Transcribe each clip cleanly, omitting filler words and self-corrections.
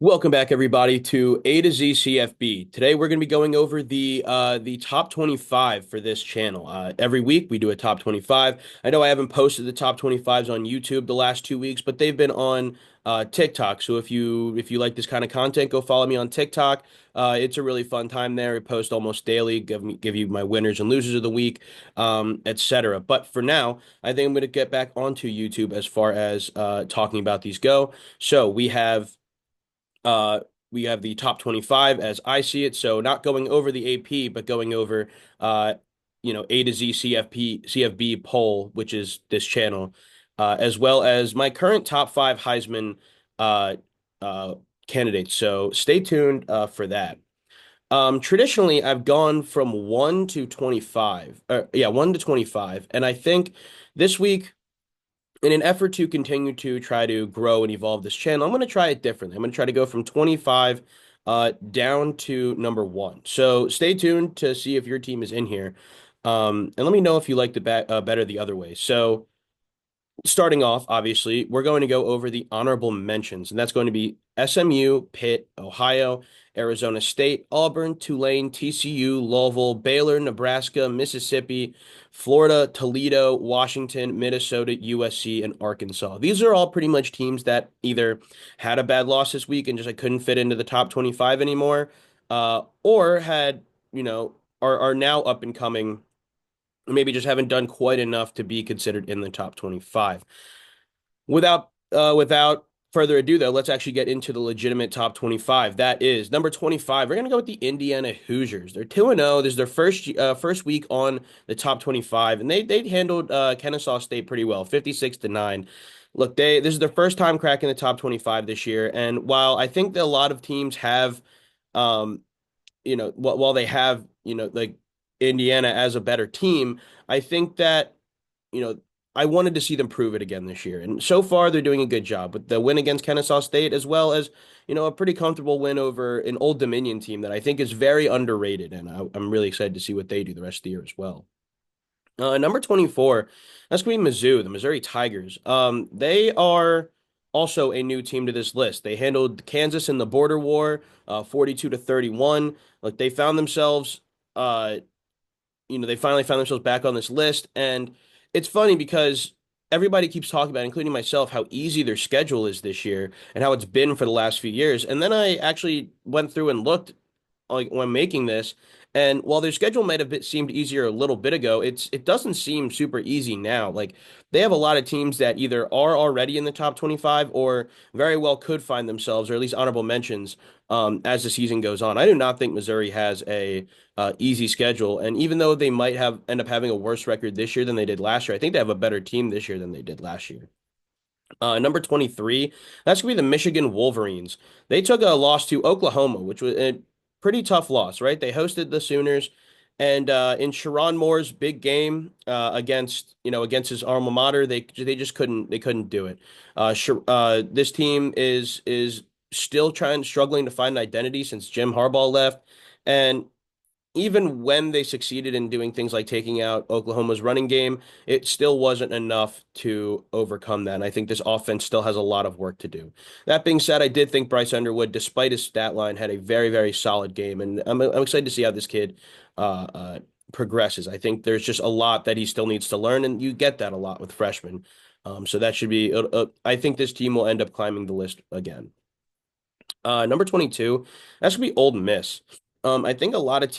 Welcome back, everybody, to A to Z CFB. Today, we're going to be going over the top 25 for this channel. Every week, we do a top 25. I know I haven't posted the top 25s on YouTube the last 2 weeks, but they've been on TikTok. So if you like this kind of content, go follow me on TikTok. It's a really fun time there. I post almost daily, give you my winners and losers of the week, etc. But for now, I think I'm going to get back onto YouTube as far as talking about these go. So uh, we have the top 25 as I see it. So not going over the AP, but going over, uh, A to Z CFB poll, which is this channel, as well as my current top five Heisman uh, uh, candidates. So stay tuned for that. Traditionally, I've gone from 1 to 25. 1 to 25. And I think this week, in an effort to continue to try to grow and evolve this channel, I'm going to try it differently. I'm going to try to go from 25 down to number one. So stay tuned to see if your team is in here. And let me know if you like the better the other way. So starting off, obviously, we're going to go over the honorable mentions, and that's going to be SMU, Pitt, Ohio, Arizona State, Auburn, Tulane, TCU, Louisville, Baylor, Nebraska, Mississippi, Florida, Toledo, Washington, Minnesota, USC, and Arkansas. These are all pretty much teams that either had a bad loss this week and just couldn't fit into the top 25 anymore, or had, are now up and coming, maybe just haven't done quite enough to be considered in the top 25. Without further ado, though, let's actually get into the legitimate top 25. That is number 25. We're gonna go with the Indiana Hoosiers. They're 2-0. This is their first week on the top 25, and they handled Kennesaw State pretty well, 56-9. Look, this is their first time cracking the top 25 this year, and while I think that a lot of teams have, um, while they have, like Indiana as a better team, I think that, you know, I wanted to see them prove it again this year. And so far, they're doing a good job with the win against Kennesaw State, as well as, a pretty comfortable win over an Old Dominion team that I think is very underrated. And I'm really excited to see what they do the rest of the year as well. Number 24, that's going to be Mizzou, the Missouri Tigers. They are also a new team to this list. They handled Kansas in the border war, 42-31. Like they found themselves, uh, they finally found themselves back on this list. And it's funny because everybody keeps talking about, including myself, how easy their schedule is this year and how it's been for the last few years. And then I actually went through and looked, like when making this. And while their schedule might have seemed easier a little bit ago, it doesn't seem super easy now. Like they have a lot of teams that either are already in the top 25 or very well could find themselves, or at least honorable mentions, as the season goes on. I do not think Missouri has a easy schedule, and even though they might have end up having a worse record this year than they did last year, I think they have a better team this year than they did last year. Number 23, that's going to be the Michigan Wolverines. They took a loss to Oklahoma, which was a pretty tough loss, right? They hosted the Sooners, and in Sharon Moore's big game against his alma mater, they just couldn't do it. This team is still struggling to find an identity since Jim Harbaugh left, and even when they succeeded in doing things like taking out Oklahoma's running game, it still wasn't enough to overcome that. And I think this offense still has a lot of work to do. That being said, I did think Bryce Underwood, despite his stat line, had a very, very solid game. And I'm excited to see how this kid progresses. I think there's just a lot that he still needs to learn, and you get that a lot with freshmen. So that should be, I think this team will end up climbing the list again. Number 22, that should be Ole Miss. I think a lot of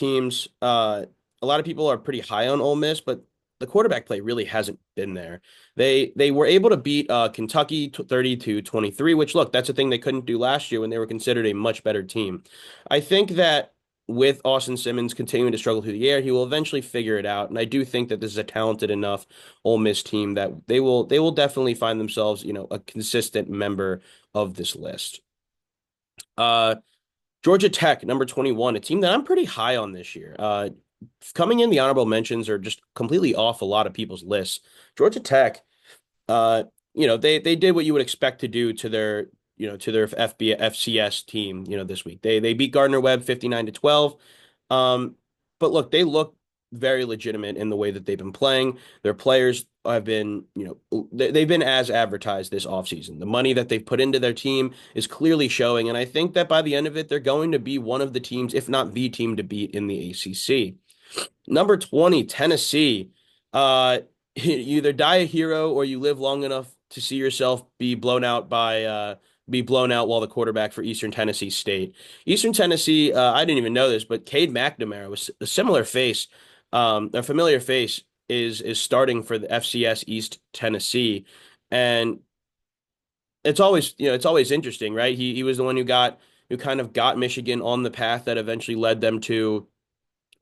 people are pretty high on Ole Miss, but the quarterback play really hasn't been there. They were able to beat Kentucky 30-23, which look, that's a thing they couldn't do last year when they were considered a much better team. I think that with Austin Simmons continuing to struggle through the air, he will eventually figure it out. And I do think that this is a talented enough Ole Miss team that they will definitely find themselves, a consistent member of this list. Uh, Georgia Tech, number 21, a team that I'm pretty high on this year. Coming in, the honorable mentions are just completely off a lot of people's lists. Georgia Tech, uh, they did what you would expect to do to their FCS team, this week. They beat Gardner-Webb 59-12. Um, but look, they look very legitimate in the way that they've been playing. Their players have been, they've been as advertised this offseason. The money that they've put into their team is clearly showing, and I think that by the end of it, they're going to be one of the teams, if not the team to beat in the ACC. Number 20, Tennessee. Uh, you either die a hero or you live long enough to see yourself be blown out while the quarterback for Eastern Tennessee State. Eastern Tennessee, I didn't even know this, but Cade McNamara was a similar face, a familiar face is starting for the FCS East Tennessee, and it's always interesting, right? He was the one who kind of got Michigan on the path that eventually led them to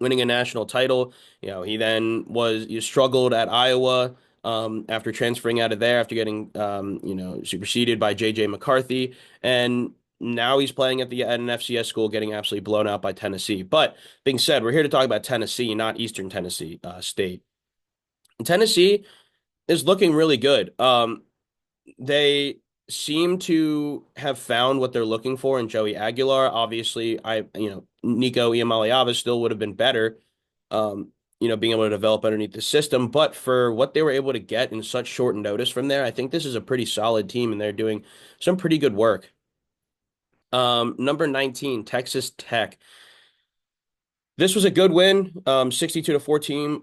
winning a national title. He then he struggled at Iowa after transferring out of there after getting superseded by J.J. McCarthy, and now he's playing at an FCS school, getting absolutely blown out by Tennessee. But being said, we're here to talk about Tennessee, not Eastern Tennessee State. Tennessee is looking really good. They seem to have found what they're looking for in Joey Aguilar. Obviously, Nico Iamaleava still would have been better, being able to develop underneath the system. But for what they were able to get in such short notice from there, I think this is a pretty solid team, and they're doing some pretty good work. Number 19, Texas Tech. This was a good win, 62 to 14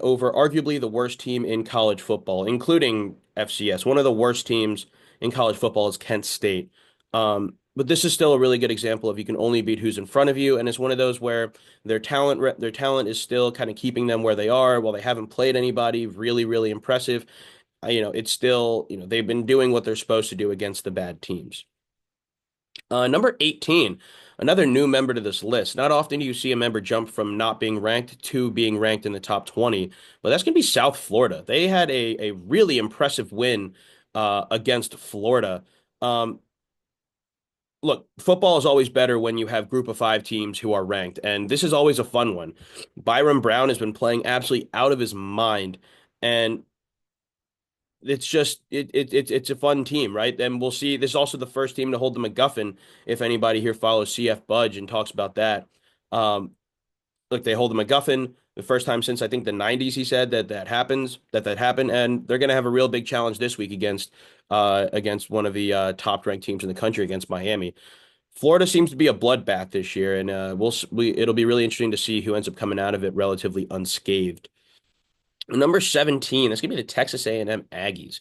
over arguably the worst team in college football, including FCS. One of the worst teams in college football is Kent State. But this is still a really good example of you can only beat who's in front of you, and it's one of those where their talent is still kind of keeping them where they are while they haven't played anybody really, really impressive. It's still, they've been doing what they're supposed to do against the bad teams. Number 18, another new member to this list. Not often do you see a member jump from not being ranked to being ranked in the top 20, but that's going to be South Florida. They had a really impressive win against Florida. Um, Look, football is always better when you have group of five teams who are ranked, and this is always a fun one. Byron Brown has been playing absolutely out of his mind, and it's just it's a fun team, right? And we'll see. This is also the first team to hold the MacGuffin. If anybody here follows CF Budge and talks about that, um, look, they hold the MacGuffin the first time since I think the '90s. He said that happened, and they're going to have a real big challenge this week against one of the top ranked teams in the country against Miami. Florida seems to be a bloodbath this year, and it'll be really interesting to see who ends up coming out of it relatively unscathed. Number 17, that's gonna be the Texas A&M Aggies.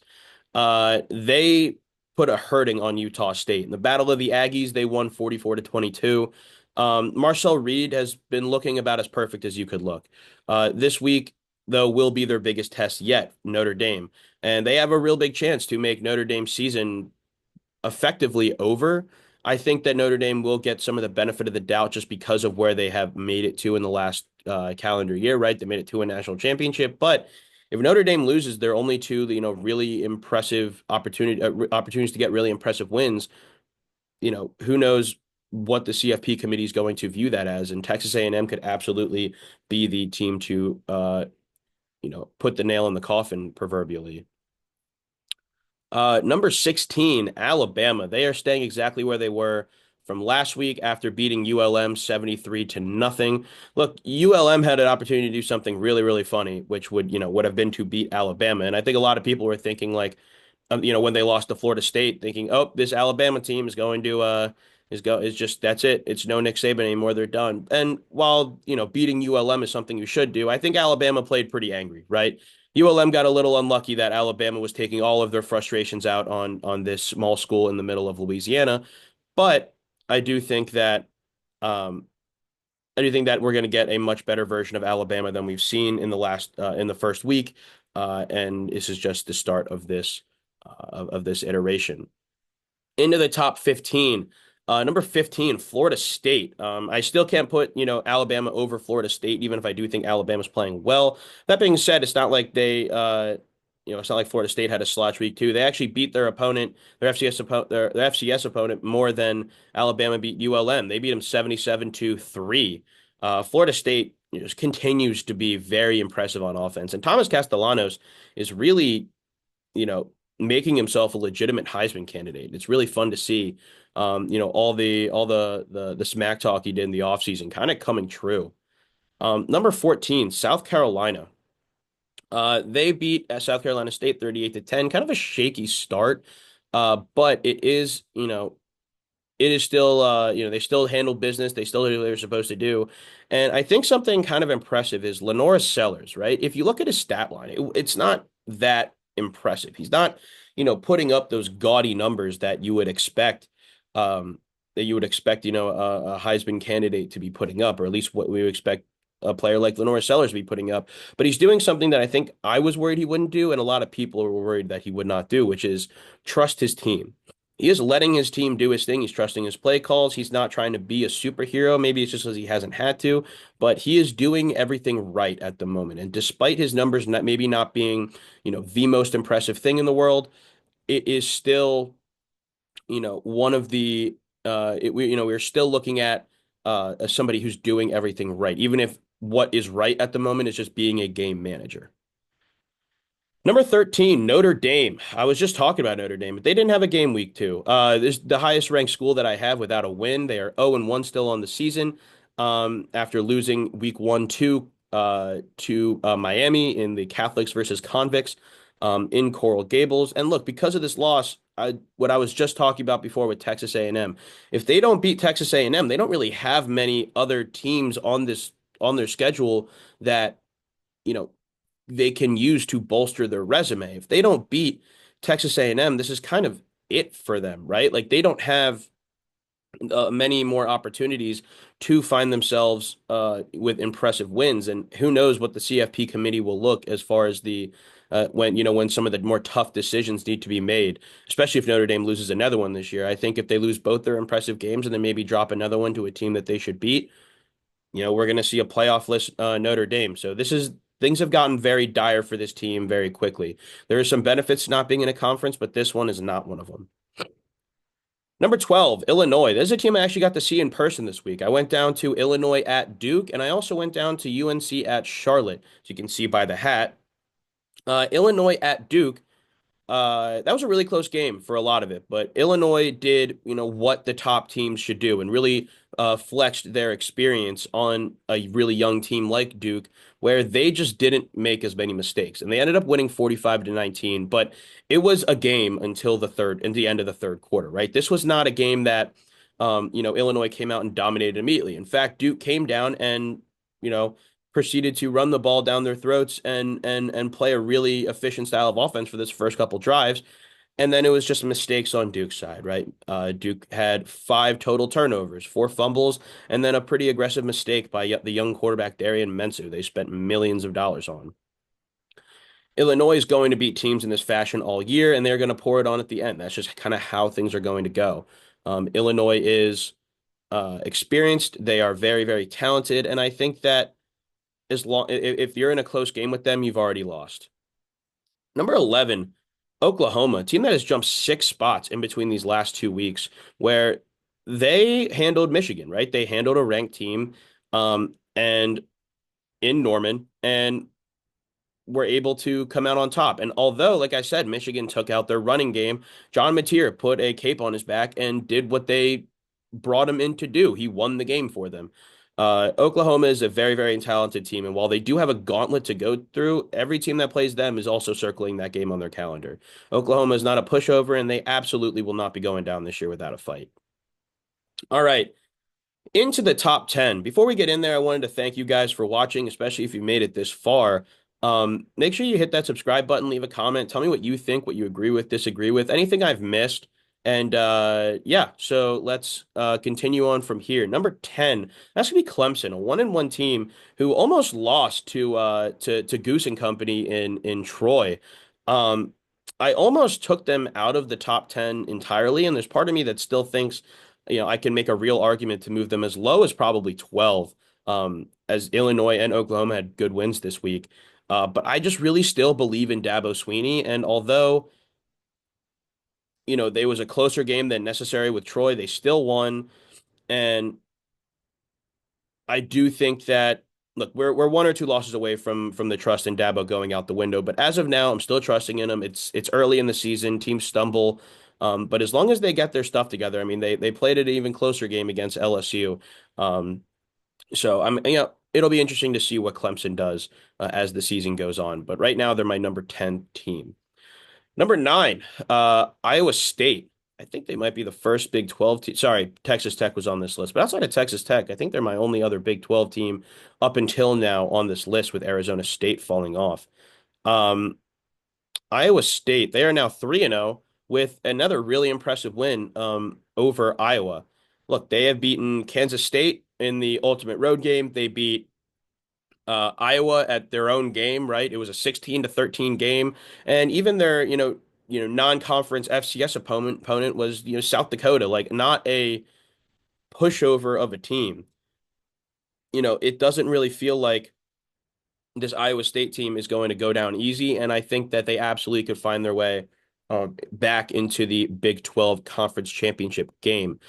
They put a hurting on Utah State. In the Battle of the Aggies, they won 44 to 22. Marcel Reed has been looking about as perfect as you could look. This week, though, will be their biggest test yet, Notre Dame. And they have a real big chance to make Notre Dame's season effectively over. I think that Notre Dame will get some of the benefit of the doubt just because of where they have made it to in the last calendar year, right? They made it to a national championship, but if Notre Dame loses their only two, really impressive opportunities to get really impressive wins, who knows what the CFP committee is going to view that as, and Texas A&M could absolutely be the team to put the nail in the coffin proverbially. Number 16, Alabama. They are staying exactly where they were from last week after beating ULM 73 to nothing. Look, ULM had an opportunity to do something really, really funny, which would have been to beat Alabama. And I think a lot of people were thinking like, when they lost to Florida State, thinking, oh, this Alabama team is going to is just that's it. It's no Nick Saban anymore. They're done. And while beating ULM is something you should do, I think Alabama played pretty angry, right? ULM got a little unlucky that Alabama was taking all of their frustrations out on this small school in the middle of Louisiana. But I do think that um, we're going to get a much better version of Alabama than we've seen in the first week, and this is just the start of this iteration. Into the top 15. Number 15, Florida State. I still can't put, Alabama over Florida State, even if I do think Alabama's playing well. That being said, it's not like it's not like Florida State had a slouch week too. They actually beat their opponent, their FCS opponent, more than Alabama beat ULM. They beat them 77 to 3. Florida State just continues to be very impressive on offense, and Thomas Castellanos is really, you know, making himself a legitimate Heisman candidate. It's really fun to see, all the smack talk he did in the offseason kind of coming true. Number 14, South Carolina. They beat South Carolina State 38-10, kind of a shaky start. But it is, it is still, they still handle business. They still do what they're supposed to do. And I think something kind of impressive is Lenora Sellers, right? If you look at his stat line, it's not that impressive. He's not, putting up those gaudy numbers um, that you would expect, a Heisman candidate to be putting up, or at least what we would expect a player like Lenora Sellers to be putting up. But he's doing something that I think I was worried he wouldn't do, and a lot of people were worried that he would not do, which is trust his team. He is letting his team do his thing. He's trusting his play calls. He's not trying to be a superhero. Maybe it's just because he hasn't had to, but he is doing everything right at the moment. And despite his numbers maybe not being, the most impressive thing in the world, it is still, one of the we're still looking at as somebody who's doing everything right, even if what is right at the moment is just being a game manager. Number 13, Notre Dame. I was just talking about Notre Dame, but they didn't have a game week two. This is the highest ranked school that I have without a win. They are 0-1 still on the season, after losing week one, to Miami in the Catholics versus Convicts, in Coral Gables. And look, because of this loss, what I was just talking about before with Texas A&M, if they don't beat Texas A&M, they don't really have many other teams on their schedule that, you know, they can use to bolster their resume. If they don't beat Texas A&M, this is kind of it for them, right? Like they don't have many more opportunities to find themselves with impressive wins. And who knows what the CFP committee will look as far as the when some of the more tough decisions need to be made, especially if Notre Dame loses another one this year. I think if they lose both their impressive games and then maybe drop another one to a team that they should beat, we're going to see a playoff list Notre Dame. So things have gotten very dire for this team very quickly. There are some benefits to not being in a conference, but this one is not one of them. Number 12, Illinois. There's a team I actually got to see in person this week. I went down to Illinois at Duke, and I also went down to UNC at Charlotte. As you can see by the hat, Illinois at Duke, that was a really close game for a lot of it, but Illinois did, what the top teams should do and really flexed their experience on a really young team like Duke, where they just didn't make as many mistakes. And they ended up winning 45-19, but it was a game until the end of the third quarter, right? This was not a game that, Illinois came out and dominated immediately. In fact, Duke came down and, you know, proceeded to run the ball down their throats and play a really efficient style of offense for this first couple drives. And then it was just mistakes on Duke's side, right? Duke had five total turnovers, four fumbles, and then a pretty aggressive mistake by the young quarterback Darian Mensu. They spent millions of dollars on. Illinois is going to beat teams in this fashion all year, and they're going to pour it on at the end. That's just kind of how things are going to go. Illinois is experienced. They are very, very talented, and I think that if you're in a close game with them, you've already lost. Number 11, Oklahoma, a team that has jumped 6 spots in between these last 2 weeks, where they handled Michigan, right? They handled a ranked team, and in Norman, and were able to come out on top. And although, like I said, Michigan took out their running game, John Mateer put a cape on his back and did what they brought him in to do. He won the game for them. Oklahoma is a very, very talented team. And while they do have a gauntlet to go through, every team that plays them is also circling that game on their calendar. Oklahoma is not a pushover, and they absolutely will not be going down this year without a fight. All right, into the top 10. Before we get in there, I wanted to thank you guys for watching, especially if you made it this far. Make sure you hit that subscribe button, leave a comment, tell me what you think, what you agree with, disagree with, anything I've missed. And yeah, so let's continue on from here. Number 10, that's gonna be Clemson, a 1-1 team who almost lost to Goose and Company in Troy. Um, I almost took them out of the top 10 entirely, and there's part of me that still thinks, I can make a real argument to move them as low as probably 12, as Illinois and Oklahoma had good wins this week. But I just really still believe in Dabo Sweeney. And although, there was a closer game than necessary with Troy, they still won. And I do think that, look, we're one or two losses away from the trust in Dabo going out the window. But as of now, I'm still trusting in him. It's early in the season, teams stumble. But as long as they get their stuff together, I mean, they played an even closer game against LSU. So I'm, it'll be interesting to see what Clemson does as the season goes on. But right now, they're my number 10 team. Number nine, Iowa State. I think they might be the first Big 12 team. Sorry, Texas Tech was on this list, but outside of Texas Tech, I think they're my only other Big 12 team up until now on this list with Arizona State falling off. Um, Iowa State, they are now 3-0 with another really impressive win over Iowa. Look, they have beaten Kansas State in the ultimate road game. They beat Iowa at their own game, right? It was a 16-13 game, and even their, non-conference FCS opponent was, South Dakota, like not a pushover of a team. It doesn't really feel like this Iowa State team is going to go down easy, and I think that they absolutely could find their way back into the Big 12 Conference Championship game.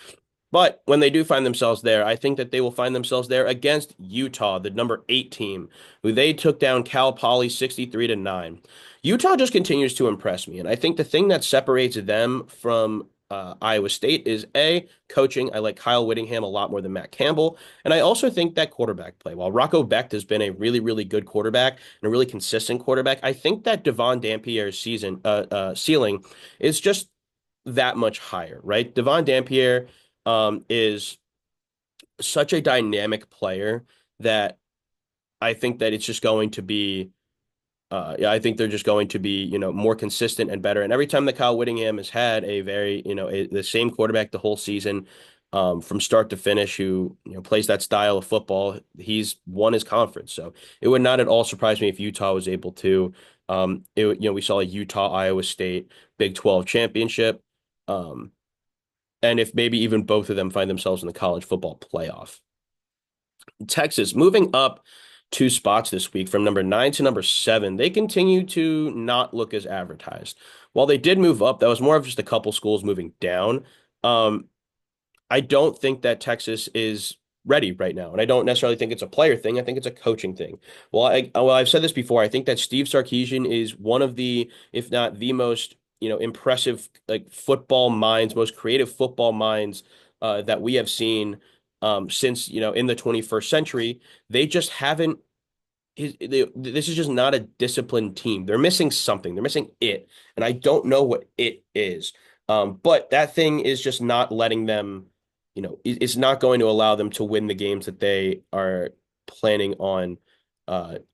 But when they do find themselves there, I think that they will find themselves there against Utah, the number 8 team, who they took down Cal Poly 63-9. Utah just continues to impress me, and I think the thing that separates them from Iowa State is A, coaching. I like Kyle Whittingham a lot more than Matt Campbell, and I also think that quarterback play. While Rocco Becht has been a really, really good quarterback and a really consistent quarterback, I think that Devon Dampierre's ceiling is just that much higher, right? Devon Dampier is such a dynamic player that I think that it's just going to be yeah, I think they're just going to be, more consistent and better. And every time that Kyle Whittingham has had a very, the same quarterback the whole season, from start to finish, who, plays that style of football, he's won his conference. So it would not at all surprise me if Utah was able to. We saw a Utah Iowa State Big 12 championship. Um, and if maybe even both of them find themselves in the college football playoff. Texas moving up 2 spots this week from number 9 to number 7. They continue to not look as advertised. While they did move up, that was more of just a couple schools moving down. Um, I don't think that Texas is ready right now, and I don't necessarily think it's a player thing. I think it's a coaching thing. I've said this before. I think that Steve Sarkisian is one of the, if not the most, impressive like football minds, most creative football minds that we have seen since in the 21st century. They just haven't this is just not a disciplined team. They're missing something. They're missing it, and I don't know what it is. But that thing is just not letting them, it's not going to allow them to win the games that they are planning on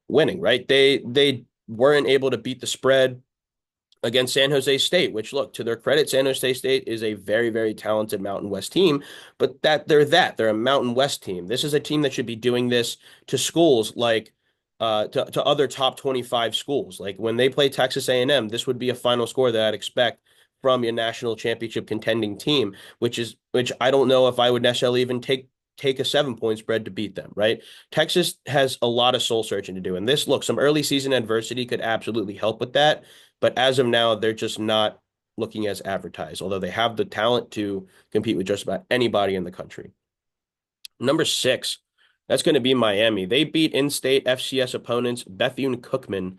winning, right? They weren't able to beat the spread against San Jose State, which, look, to their credit, San Jose State is a very, very talented Mountain West team, but they're a Mountain West team. This is a team that should be doing this to schools like to other top 25 schools. Like when they play Texas A&M, this would be a final score that I'd expect from your national championship contending team, which I don't know if I would necessarily even take a 7 point spread to beat them, right? Texas has a lot of soul searching to do. And some early season adversity could absolutely help with that. But as of now, they're just not looking as advertised, although they have the talent to compete with just about anybody in the country. Number 6, that's going to be Miami. They beat in-state FCS opponents Bethune-Cookman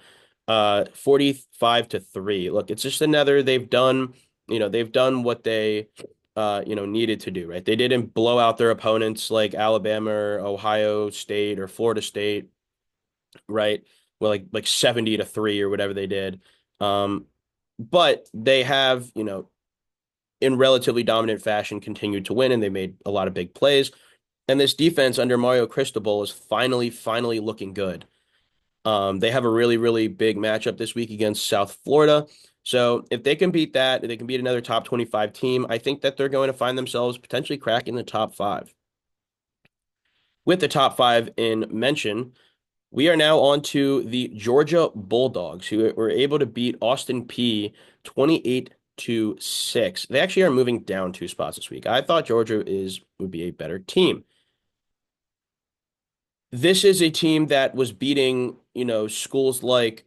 45-3. Look, it's just another they've done what they needed to do, right? They didn't blow out their opponents like Alabama or Ohio State or Florida State, right? Well, like 70-3 or whatever they did. Um, but they have, in relatively dominant fashion, continued to win, and they made a lot of big plays. And this defense under Mario Cristobal is finally looking good. They have a really, really big matchup this week against South Florida. So if they can beat that, if they can beat another top 25 team, I think that they're going to find themselves potentially cracking the top 5. With the top 5 in mention, we are now on to the Georgia Bulldogs, who were able to beat Austin Peay 28-6. They actually are moving down 2 spots this week. I thought Georgia would be a better team. This is a team that was beating, schools like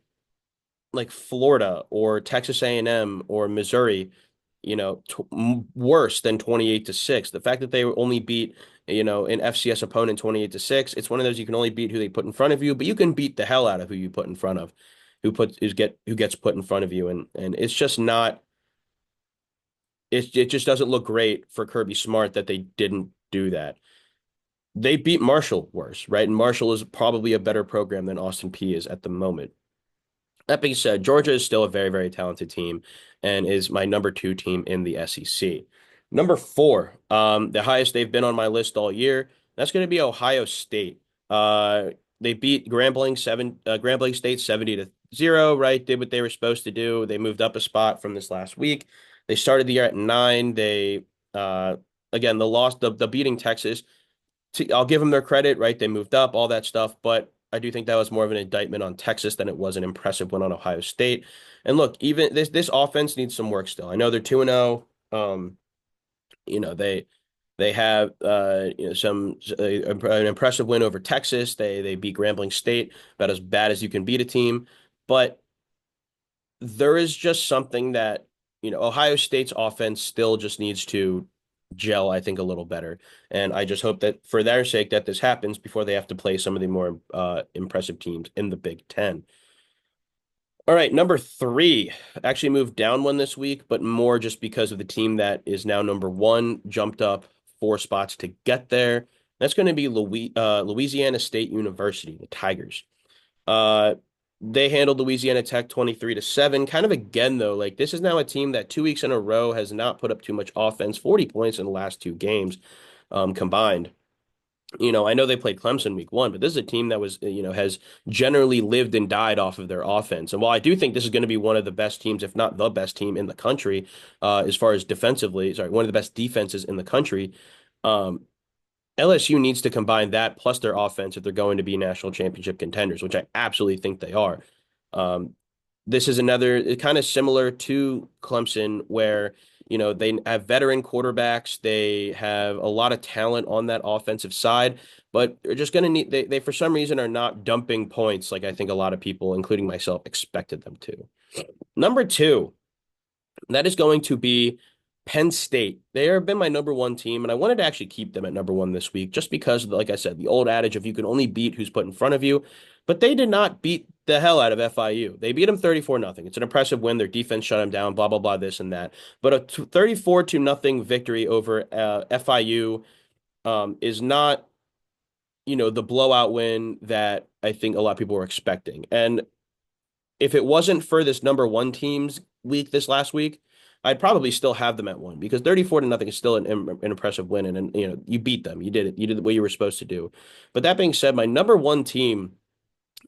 Florida or Texas A&M or Missouri, worse than 28-6. The fact that they only beat, an FCS opponent 28-6, it's one of those you can only beat who they put in front of you, but you can beat the hell out of who you put in front of, who gets put in front of you, and it's just not it just doesn't look great for Kirby Smart that they didn't do that. They beat Marshall worse, right? And Marshall is probably a better program than Austin P is at the moment. That being said, Georgia is still a very, very talented team and is my number two team in the SEC. Number four, the highest they've been on my list all year. That's going to be Ohio State. They beat Grambling State 70-0, right? Did what they were supposed to do. They moved up a spot from this last week. They started the year at 9. Uh, again, the beating Texas. I'll give them their credit, right? They moved up, all that stuff, but I do think that was more of an indictment on Texas than it was an impressive win on Ohio State. And look, even this offense needs some work still. I know they're 2-0. You know, they have an impressive win over Texas. They beat Grambling State about as bad as you can beat a team, but there is just something that, Ohio State's offense still just needs to gel, I think, a little better. And I just hope that for their sake that this happens before they have to play some of the more impressive teams in the Big Ten. All right, number three actually moved down one this week, but more just because of the team that is now number one jumped up 4 spots to get there. That's going to be Louisiana State University, the Tigers. Uh, they handled Louisiana Tech 23-7. Kind of again, though, like this is now a team that 2 weeks in a row has not put up too much offense, 40 points in the last 2 games combined. I know they played Clemson week 1, but this is a team that has generally lived and died off of their offense. And while I do think this is going to be one of the best teams, if not the best team in the country, as far as defensively, sorry, one of the best defenses in the country, um, LSU needs to combine that plus their offense if they're going to be national championship contenders, which I absolutely think they are. Um, this is another kind of similar to Clemson, where they have veteran quarterbacks, they have a lot of talent on that offensive side, but they're just going to need they for some reason are not dumping points like I think a lot of people, including myself, expected them to. Number two, that is going to be Penn State. They have been my number one team, and I wanted to actually keep them at number one this week just because, like I said, the old adage of you can only beat who's put in front of you. But they did not beat the hell out of FIU. They beat them 34-0. It's an impressive win. Their defense shut them down, blah, blah, blah, this and that. But a 34-0 victory over FIU is not, the blowout win that I think a lot of people were expecting. And if it wasn't for this number one team's week this last week, I'd probably still have them at one because 34-0 is still an impressive win. And you beat them. You did it. You did what you were supposed to do. But that being said, my number one team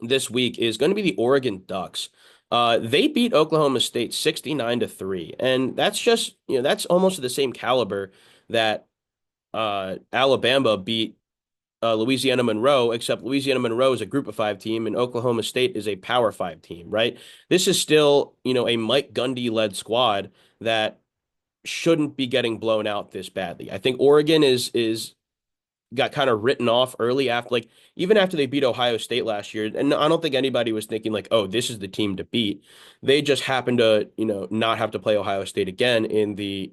this week is going to be the Oregon Ducks. They beat Oklahoma State 69-3. And that's just, that's almost the same caliber that Alabama beat Louisiana Monroe, except Louisiana Monroe is a group of 5 team and Oklahoma State is a power 5 team, right? This is still, a Mike Gundy led squad that shouldn't be getting blown out this badly. I think Oregon is got kind of written off early after, like, even after they beat Ohio State last year. And I don't think anybody was thinking like, oh, this is the team to beat. They just happened to, not have to play Ohio State again in the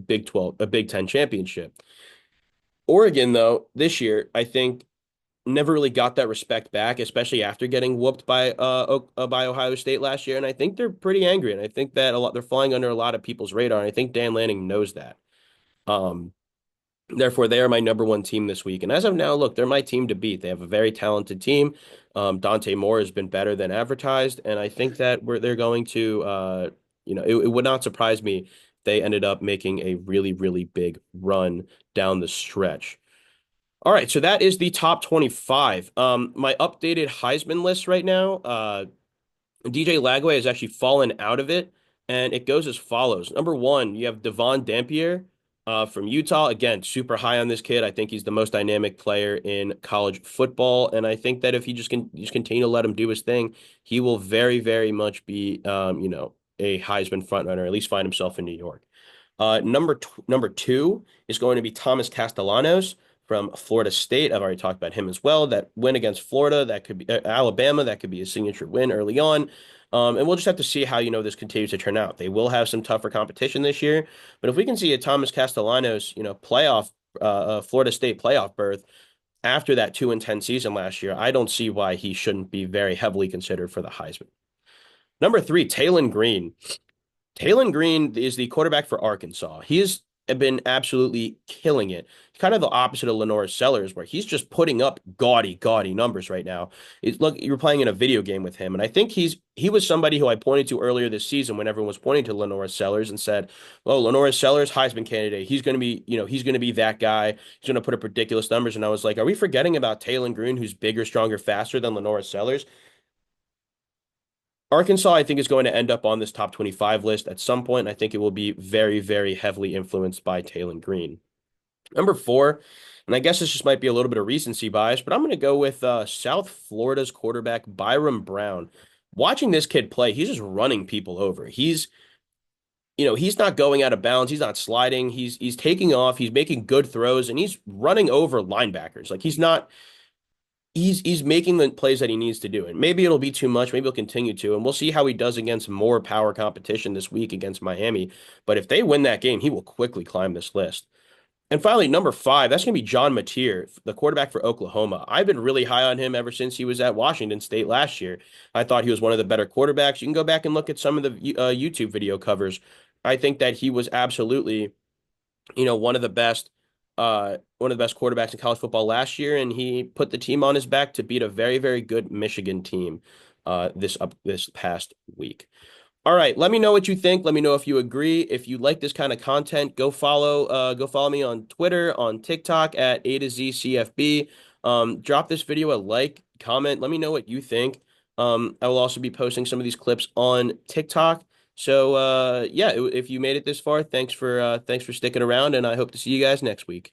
Big Ten championship. Oregon, though, this year, I think never really got that respect back, especially after getting whooped by Ohio State last year. And I think they're pretty angry, and I think that they're flying under a lot of people's radar. And I think Dan Lanning knows that. Um, Therefore, they are my number one team this week. And as of now, look, they're my team to beat. They have a very talented team. Dante Moore has been better than advertised, and I think that they're going to, it would not surprise me if they ended up making a really, really big run down the stretch. All right, so that is the top 25. My updated Heisman list right now, DJ Lagway has actually fallen out of it, and it goes as follows. Number one, you have Devon Dampier from Utah. Again, super high on this kid. I think he's the most dynamic player in college football, and I think that if he just continue to let him do his thing, he will very, very much be, a Heisman frontrunner, at least find himself in New York. Number two is going to be Thomas Castellanos from Florida State. I've already talked about him as well. That win against Florida, that could be Alabama, that could be a signature win early on. And we'll just have to see how, this continues to turn out. They will have some tougher competition this year, but if we can see a Thomas Castellanos, Florida State playoff berth after that 2-10 season last year, I don't see why he shouldn't be very heavily considered for the Heisman. Number three, Talon Green. Talon Green is the quarterback for Arkansas. He is have been absolutely killing it. Kind of the opposite of Lenore Sellers, where he's just putting up gaudy, gaudy numbers right now. Look, you're playing in a video game with him, and I think he was somebody who I pointed to earlier this season when everyone was pointing to Lenore Sellers and said, "Oh, Lenore Sellers, Heisman candidate. He's going to be, he's going to be that guy. He's going to put up ridiculous numbers." And I was like, "Are we forgetting about Taylon Green, who's bigger, stronger, faster than Lenore Sellers?" Arkansas, I think, is going to end up on this top 25 list at some point. I think it will be very, very heavily influenced by Taylon Green. Number four, and I guess this just might be a little bit of recency bias, but I'm going to go with South Florida's quarterback, Byram Brown. Watching this kid play, he's just running people over. He's not going out of bounds. He's not sliding. He's taking off. He's making good throws, and he's running over linebackers. Like he's not he's making the plays that he needs to do. And maybe it'll be too much. Maybe he'll continue to. And we'll see how he does against more power competition this week against Miami. But if they win that game, he will quickly climb this list. And finally, number five, that's going to be John Mateer, the quarterback for Oklahoma. I've been really high on him ever since he was at Washington State last year. I thought he was one of the better quarterbacks. You can go back and look at some of the YouTube video covers. I think that he was absolutely one of the best quarterbacks in college football last year, and he put the team on his back to beat a very, very good Michigan team this past week. All right, let me know what you think. Let me know if you agree. If you like this kind of content, go follow me on Twitter, on TikTok at A to Z CFB. Drop this video a like, comment. Let me know what you think. I will also be posting some of these clips on TikTok. So yeah, if you made it this far, thanks for sticking around, and I hope to see you guys next week.